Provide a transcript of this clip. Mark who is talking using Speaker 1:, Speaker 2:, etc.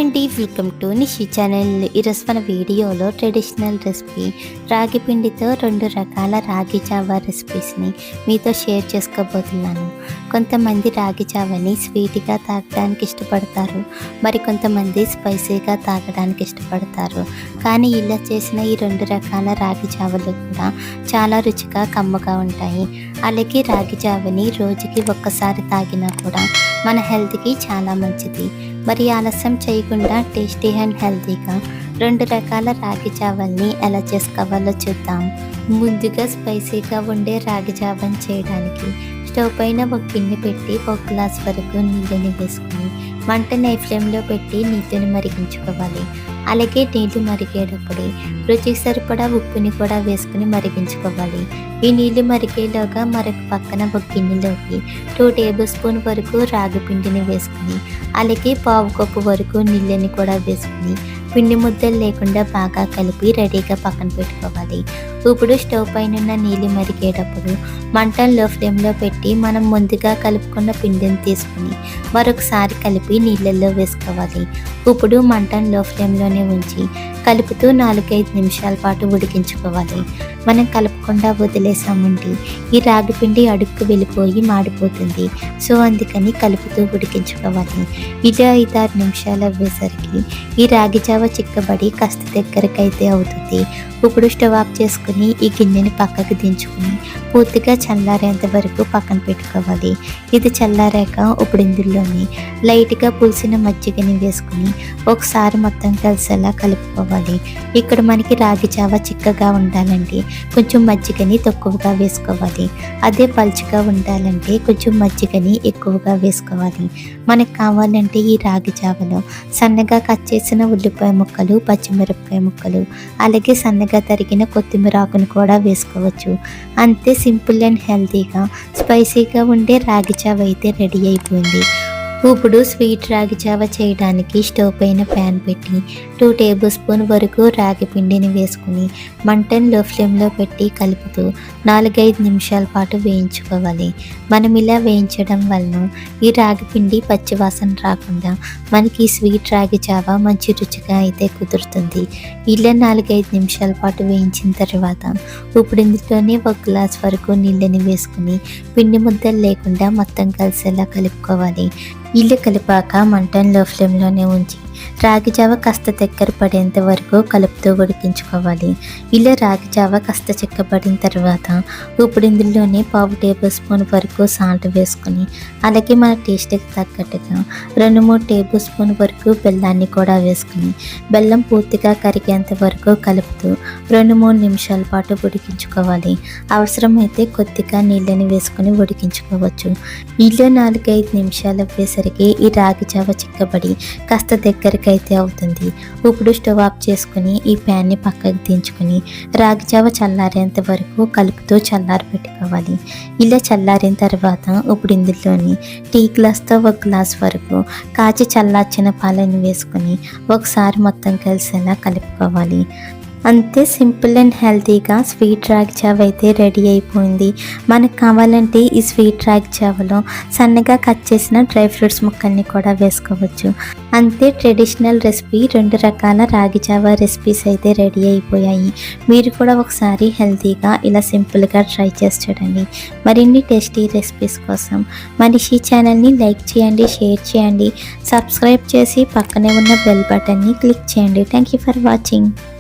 Speaker 1: Hi అండి, welcome to Nishi channel. ఈరోజు మన వీడియోలో ట్రెడిషనల్ రెసిపీ రాగి పిండితో 2 రకాల రాగి జావా రెసిపీస్ని మీతో షేర్ చేసుకోబోతున్నాను. కొంతమంది రాగి జావాని స్వీట్గా తాగడానికి ఇష్టపడతారు, మరి కొంతమంది స్పైసీగా తాగడానికి ఇష్టపడతారు. కానీ ఇలా చేసిన ఈ 2 రకాల రాగి జావలు కూడా చాలా రుచిగా కమ్మగా ఉంటాయి. అలాగే రాగి జావని రోజుకి ఒక్కసారి తాగినా కూడా మన హెల్త్కి చాలా మంచిది. మరి ఆలస్యం చేయకుండా టేస్టీ అండ్ హెల్తీగా 2 రకాల రాగి జావల్ని ఎలా చేసుకోవాలో చూద్దాం. ముందుగా స్పైసీగా ఉండే రాగి జావని చేయడానికి స్టవ్ పైన ఒక గిన్నె పెట్టి 1 గ్లాస్ వరకు నీళ్ళని వేసుకుని మంటని హై ఫ్లేమ్లో పెట్టి నీళ్ళని మరిగించుకోవాలి. అలాగే నీళ్ళు మరిగేటప్పుడు రుచికి సరిపడా ఉప్పుని కూడా వేసుకుని మరిగించుకోవాలి. ఈ నీళ్ళు మరిగేలోగా మరొక పక్కన ఒక గిన్నెలోకి 2 టేబుల్ స్పూన్ వరకు రాగి పిండిని వేసుకుని అలాగే 1/2 కప్పు వరకు నీళ్ళని కూడా వేసుకుని పిండి ముద్దలు లేకుండా బాగా కలిపి రెడీగా పక్కన పెట్టుకోవాలి. ఇప్పుడు స్టవ్ పైన ఉన్న నీళ్ళు మరిగేటప్పుడు మంటను లో ఫ్లేమ్లో పెట్టి మనం ముందుగా కలుపుకున్న పిండిని తీసుకుని మరొకసారి కలిపి నీళ్ళల్లో వేసుకోవాలి. ఇప్పుడు మంటను లో ఫ్లేమ్లోనే ఉంచి కలుపుతూ 4-5 నిమిషాల పాటు ఉడికించుకోవాలి. మనం కలపకుండా వదిలేసామంటే ఈ రాగి పిండి అడుక్కు వెళ్ళిపోయి మాడిపోతుంది. సో అందుకని కలుపుతూ ఉడికించుకోవాలి. ఇలా 5-6 నిమిషాలు అవ్వేసరికి ఈ రాగి జావ చిక్కబడి కాస్త దగ్గరకైతే అవుతుంది. ఇప్పుడు స్టవ్ ఆఫ్ చేసుకుని ఈ గిన్నెని పక్కకు దించుకుని పూర్తిగా చల్లారేంత వరకు పక్కన పెట్టుకోవాలి. ఇది చల్లారాక ఇప్పుడు ఇందులోని లైట్గా పులిసిన మజ్జిగని వేసుకుని ఒకసారి మొత్తం కలిసేలా కలుపుకోవాలి. ఇక్కడ మనకి రాగి జావ చిక్కగా ఉండాలంటే కొంచెం మజ్జిగని తక్కువగా వేసుకోవాలి. అదే పలుచగా ఉండాలంటే కొంచెం మజ్జిగని ఎక్కువగా వేసుకోవాలి. మనకు కావాలంటే ఈ రాగి జావలో సన్నగా కట్ చేసిన ఉల్లిపాయ ముక్కలు, పచ్చిమిరపకాయ ముక్కలు, అలాగే సన్నగా తరిగిన కొత్తిమీర ఆకును కూడా వేసుకోవచ్చు. అంతే సింపుల్ అండ్ హెల్తీగా స్పైసీగా ఉండే రాగి జావ అయితే రెడీ అయిపోయింది. ఇప్పుడు స్వీట్ రాగి జావ చేయడానికి స్టవ్ పైన ప్యాన్ పెట్టి 2 టేబుల్ స్పూన్ వరకు రాగి పిండిని వేసుకుని మంటను లో ఫ్లేమ్లో పెట్టి కలుపుతూ 4-5 నిమిషాల పాటు వేయించుకోవాలి. మనం ఇలా వేయించడం వలన ఈ రాగి పిండి పచ్చివాసన రాకుండా మనకి స్వీట్ రాగి జావ మంచి రుచిగా అయితే కుదురుతుంది. ఇలా 4-5 నిమిషాల పాటు వేయించిన తర్వాత ఇప్పుడు ఇందులోనే 1 గ్లాస్ వరకు నీళ్ళని వేసుకుని పిండి ముద్దలు లేకుండా మొత్తం కలిసేలా కలుపుకోవాలి. ఇల్లు కలిపాక మంటను లో ఫ్లేమ్లోనే ఉంచి రాగి జావ కాస్త దగ్గర పడేంత వరకు కలుపుతూ ఉడికించుకోవాలి. ఇలా రాగి జావ కాస్త చిక్కబడిన తర్వాత ఇప్పుడు ఇందులోనే 1/2 టేబుల్ స్పూన్ వరకు సాల్ట్ వేసుకుని అలాగే మన టేస్ట్కి తగ్గట్టుగా 2-3 టేబుల్ స్పూన్ వరకు బెల్లాన్ని కూడా వేసుకుని బెల్లం పూర్తిగా కరిగేంత వరకు కలుపుతూ 2-3 నిమిషాల పాటు ఉడికించుకోవాలి. అవసరమైతే కొద్దిగా నీళ్ళని వేసుకుని ఉడికించుకోవచ్చు. ఇలా 4-5 నిమిషాలు అవ్వేసరికి ఈ రాగి జావ చిక్కబడి కాస్త దగ్గరకైతే అవుతుంది. ఇప్పుడు స్టవ్ ఆఫ్ చేసుకుని ఈ ప్యాన్ని పక్కకు దించుకుని రాగి జావ చల్లారేంత వరకు కలుపుతూ చల్లారి పెట్టుకోవాలి. ఇలా చల్లారిన తర్వాత ఇప్పుడు ఇందులోని టీ గ్లాస్తో 1 గ్లాస్ వరకు కాచి చల్లార్చిన పాలను వేసుకుని ఒకసారి మొత్తం కలిసేలా కలుపుకోవాలి. అంతే సింపుల్ అండ్ హెల్తీగా స్వీట్ రాగి జావ అయితే రెడీ అయిపోయింది. మనకు కావాలంటే ఈ స్వీట్ రాగి జావలో సన్నగా కట్ చేసిన డ్రై ఫ్రూట్స్ ముక్కల్ని కూడా వేసుకోవచ్చు. అంతే ట్రెడిషనల్ రెసిపీ 2 రకాల రాగి జావ రెసిపీస్ అయితే రెడీ అయిపోయాయి. మీరు కూడా ఒకసారి హెల్తీగా ఇలా సింపుల్గా ట్రై చేసి చూడండి. మరిన్ని టేస్టీ రెసిపీస్ కోసం మనిషి ఛానల్ని లైక్ చేయండి, షేర్ చేయండి, సబ్స్క్రైబ్ చేసి పక్కనే ఉన్న బెల్ బటన్ని క్లిక్ చేయండి. Thank you for watching.